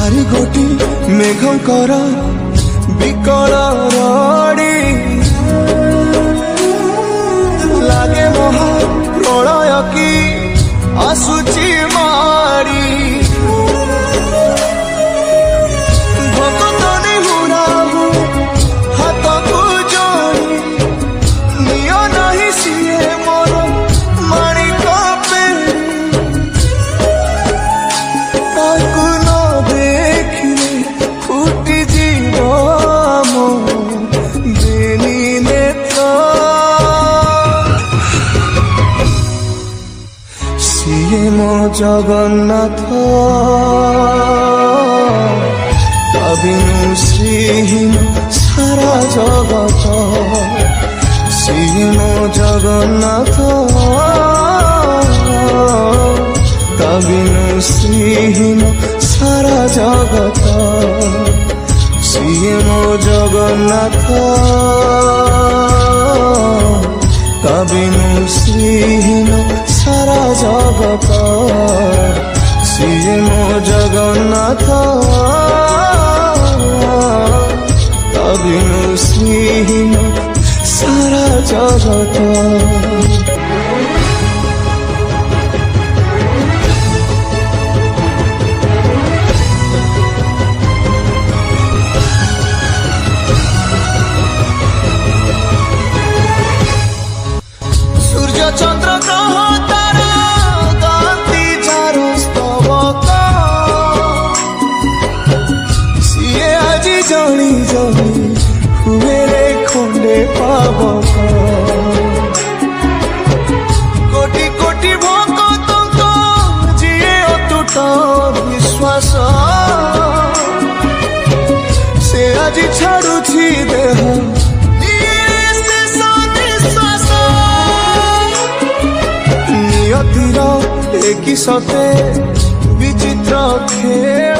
चारि गोटी मेघंकर विकल रड़ी लागे महा प्रलय की आसुची मारी भक्तनी हुराहु हाथ को जोड़ी नियो नहीं सिए मोर माणिक ताकू न देखिले फुटी जीव मो बेनी नेत्र सिए मो जगन्नाथ बिनु श्रीहीन सारा जगत सिए मो जगन्नाथ बिनु श्रीहीन सारा जगत सिए मो जगन्नाथ बिनु श्रीहीन सारा जगत सिए मो जगन्नाथ बिनु श्रीहीन सारा जगत। सूर्य चंद्र ग्रह तारा गाती चारो स्तवक सिए आजी जली जली हुए रे खंडे पावक कोटि कोटि भक्त जिए अतुट विश्वास से आजी छाड़ुछि देह नियतिर एक सते विचित्र खेल